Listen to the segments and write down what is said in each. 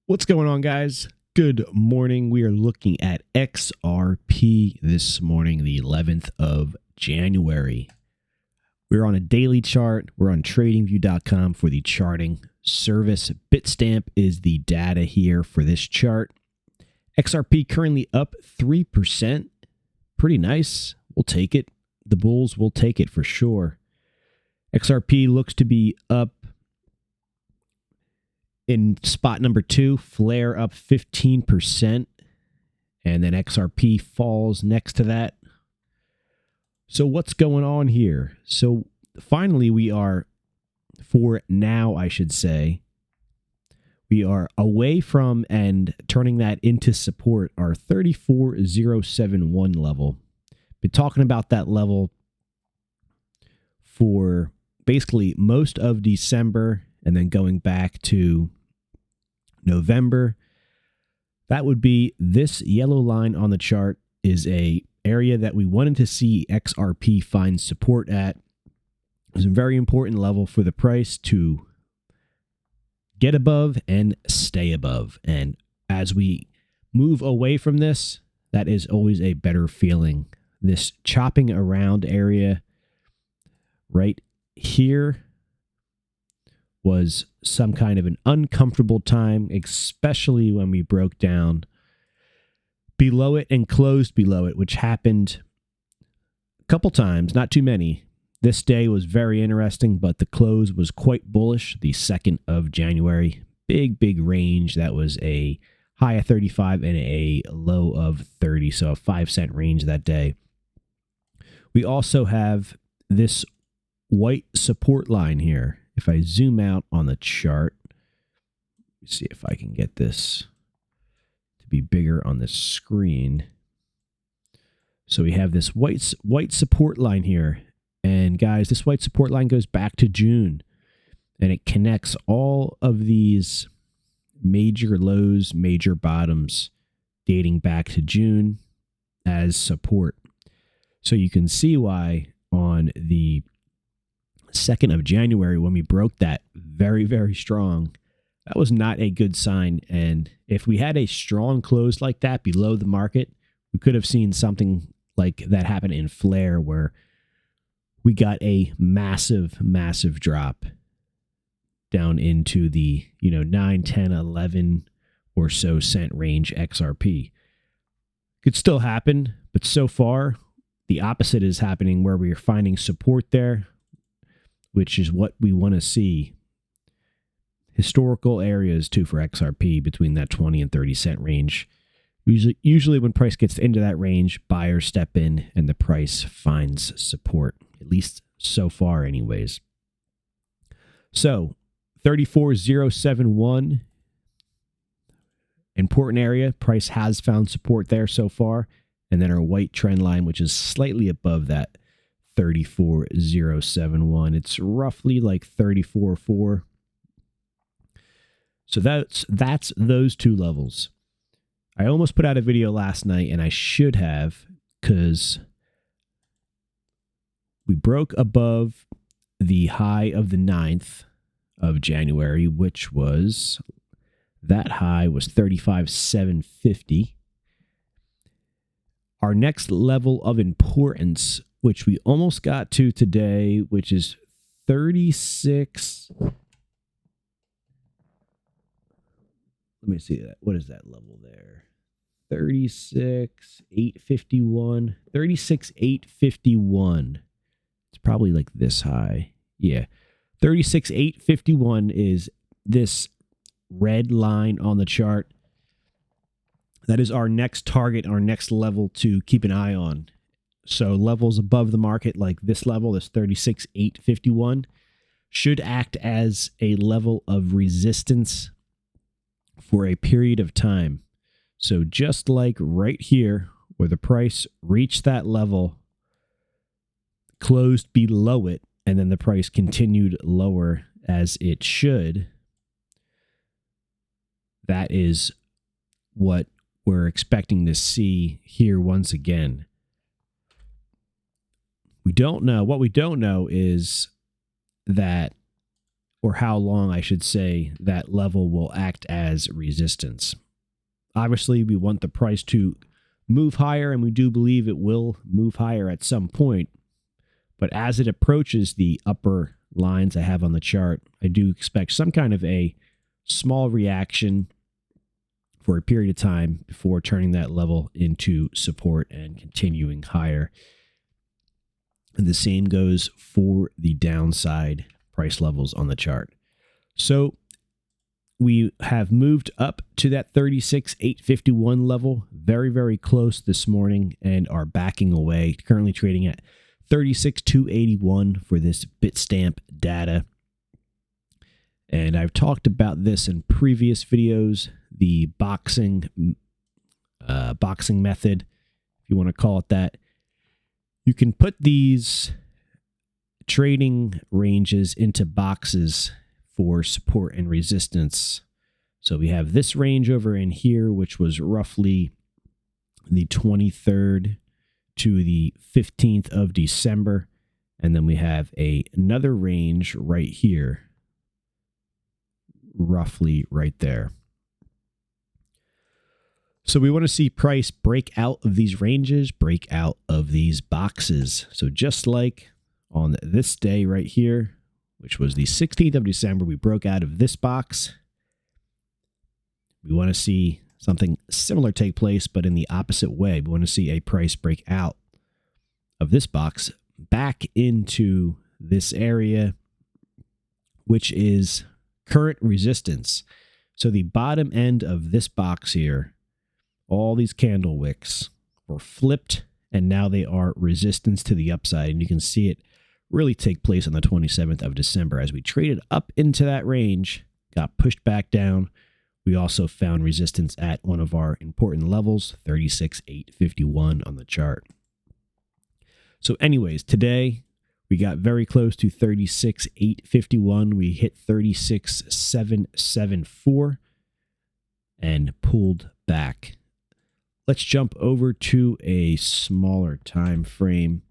What's going on, guys? Good morning. We are looking at XRP this morning, the 11th of January. We're on a daily chart. We're on tradingview.com for the charting service. Bitstamp is the data here for this chart. XRP currently up 3%. Pretty nice. We'll take it. The bulls will take it for sure. XRP looks to be up in spot number 2, flare up 15%, and then XRP falls next to that. So what's going on here? So finally we are, for now I should say, we are away from and turning that into support, our 34071 level. Been talking about that level for basically most of December and then going back to November. That would be this yellow line on the chart is a area that we wanted to see XRP find support at. It's a very important level for the price to get above and stay above. And as we move away from this, that is always a better feeling. This chopping around area right here was some kind of an uncomfortable time, especially when we broke down below it and closed below it, which happened a couple times, not too many. This day was very interesting, but the close was quite bullish. The 2nd of January, big range. That was a high of 35 and a low of 30, so a 5-cent range that day. We also have this white support line here. If I zoom out on the chart, let me see if I can get this to be bigger on the screen. So we have this white support line here. And guys, this white support line goes back to June. And it connects all of these major lows, major bottoms dating back to June as support. So you can see why on the 2nd of January, when we broke that very strong, that was not a good sign. And if we had a strong close like that below the market, we could have seen something like that happen in Flare, where we got a massive drop down into the 9, 10, 11 or so cent range XRP. Could still happen, but so far the opposite is happening, where we are finding support there, which is what we want to see. Historical areas too for XRP between that 20 and 30 cent range. Usually when price gets into that range, buyers step in and the price finds support, at least so far anyways. So 34071, important area. Price has found support there so far. And then our white trend line, which is slightly above that 34071. It's roughly like 34.4. So that's those two levels. I almost put out a video last night, and I should have, because we broke above the high of the 9th of January, which was, that high was 35,750. Our next level of importance, which we almost got to today, which is 36. Let me see that. What is that level there? 36,851. 36,851. It's probably like this high. Yeah. 36,851 is this red line on the chart. That is our next target, our next level to keep an eye on. So levels above the market, like this level, this 36,851, should act as a level of resistance for a period of time. So just like right here, where the price reached that level, closed below it, and then the price continued lower as it should, that is what we're expecting to see here once again. What we don't know is that or how long I should say, that level will act as resistance. Obviously, we want the price to move higher, and we do believe it will move higher at some point. But as it approaches the upper lines I have on the chart, I do expect some kind of a small reaction for a period of time before turning that level into support and continuing higher. And the same goes for the downside price levels on the chart. So we have moved up to that 36,851 level, very, very close this morning, and are backing away, currently trading at 36,281 for this Bitstamp data. And I've talked about this in previous videos, the boxing method, if you want to call it that. You can put these trading ranges into boxes for support and resistance. So we have this range over in here, which was roughly the 23rd to the 15th of December. And then we have another range right here, roughly right there. So we want to see price break out of these ranges, break out of these boxes. So just like on this day right here, which was the 16th of December, we broke out of this box. We want to see something similar take place, but in the opposite way. We want to see a price break out of this box back into this area, which is current resistance. So the bottom end of this box here, all these candle wicks were flipped, and now they are resistance to the upside. And you can see it really take place on the 27th of December. As we traded up into that range, got pushed back down. We also found resistance at one of our important levels, 36,851 on the chart. So anyways, today we got very close to 36,851. We hit 36,774 and pulled back. Let's jump over to a smaller time frame,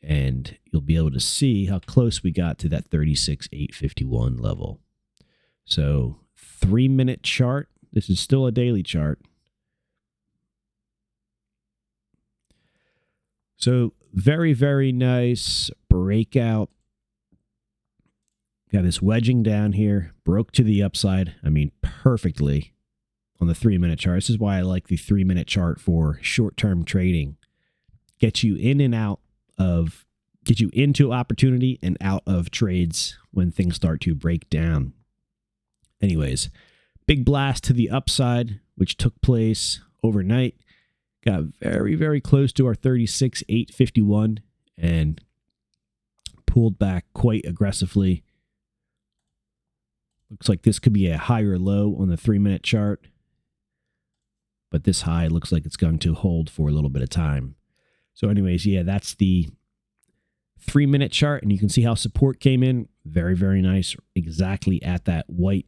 and you'll be able to see how close we got to that 36,851 level. So 3-minute chart. This is still a daily chart. So very, very nice breakout. Got this wedging down here, broke to the upside. I mean, perfectly on the 3-minute chart. This is why I like the 3-minute chart for short-term trading. Get you in and out of, get you into opportunity and out of trades when things start to break down. Anyways, big blast to the upside, which took place overnight. Got very, very close to our 36,851 and pulled back quite aggressively. Looks like this could be a higher low on the 3-minute chart, but this high looks like it's going to hold for a little bit of time. So anyways, yeah, that's the 3-minute chart, and you can see how support came in. Very, very nice, exactly at that white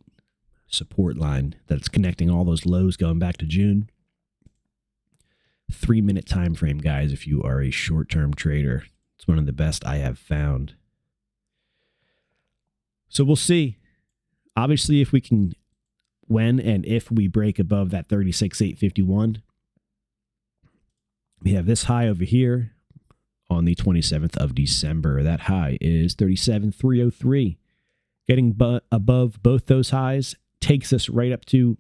support line that's connecting all those lows going back to June. 3-minute time frame, guys, if you are a short-term trader. It's one of the best I have found. So we'll see. Obviously, if we can, when and if we break above that 36,851, we have this high over here on the 27th of December. That high is 37,303. Getting above both those highs takes us right up to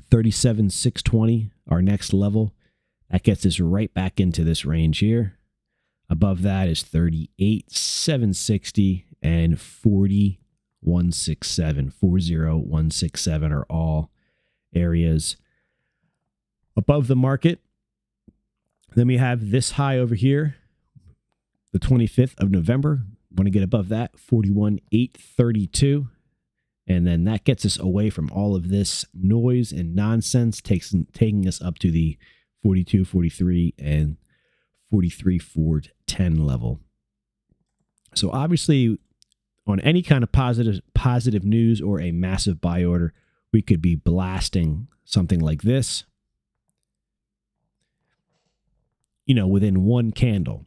37,620, our next level. That gets us right back into this range here. Above that is 38,760 and 40,167. 40,167 are all areas above the market. Then we have this high over here, the 25th of November. Want to get above that, 41,832. And then that gets us away from all of this noise and nonsense, taking us up to the 42, 43, and 43,410 level. So obviously, on any kind of positive news or a massive buy order, we could be blasting something like this, within one candle.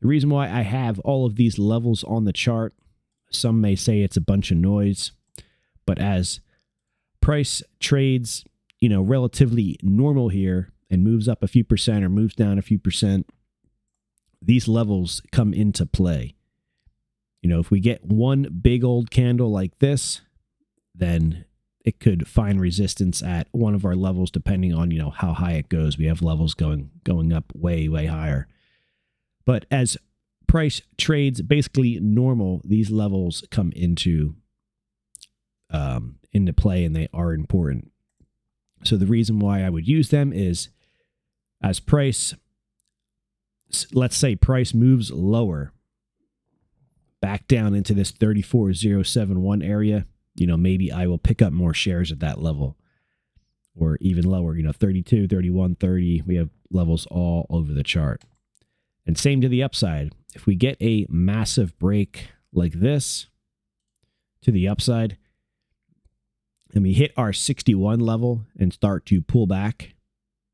The reason why I have all of these levels on the chart, Some may say it's a bunch of noise, but as price trades, relatively normal here and moves up a few percent or moves down a few percent, these levels come into play. If we get one big old candle like this, then it could find resistance at one of our levels depending on, how high it goes. We have levels going up way, way higher. But as price trades basically normal, these levels come into play, and they are important. So the reason why I would use them is as price, let's say price moves lower, back down into this 34,071 area, maybe I will pick up more shares at that level, or even lower, 32, 31, 30. We have levels all over the chart. And same to the upside. If we get a massive break like this to the upside, and we hit our 61 level and start to pull back,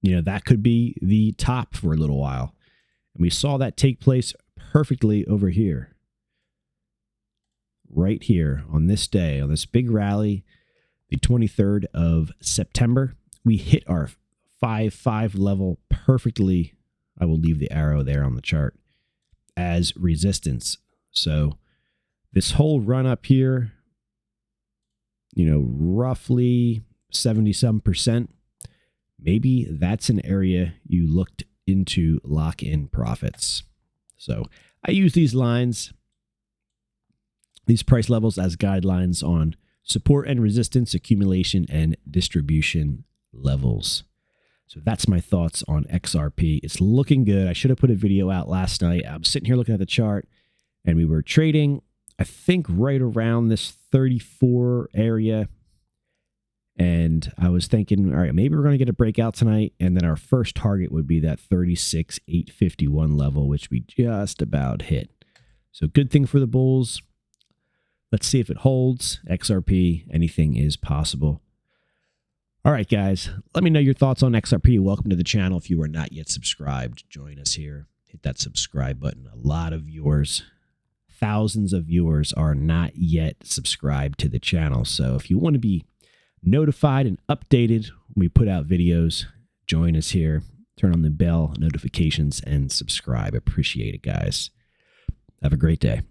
that could be the top for a little while. And we saw that take place perfectly over here. Right here on this day, on this big rally, the 23rd of September, we hit our 5-5 level perfectly. I will leave the arrow there on the chart as resistance. So this whole run up here, roughly 70-some%, maybe that's an area you looked into lock in profits. So I use these lines, these price levels, as guidelines on support and resistance, accumulation and distribution levels. So that's my thoughts on XRP. It's looking good. I should have put a video out last night. I'm sitting here looking at the chart, and we were trading, I think, right around this 34 area. And I was thinking, all right, maybe we're going to get a breakout tonight. And then our first target would be that 36,851 level, which we just about hit. So good thing for the bulls. Let's see if it holds. XRP, anything is possible. All right, guys, let me know your thoughts on XRP. Welcome to the channel. If you are not yet subscribed, join us here. Hit that subscribe button. A lot of viewers, thousands of viewers, are not yet subscribed to the channel. So if you want to be notified and updated when we put out videos, join us here. Turn on the bell notifications and subscribe. Appreciate it, guys. Have a great day.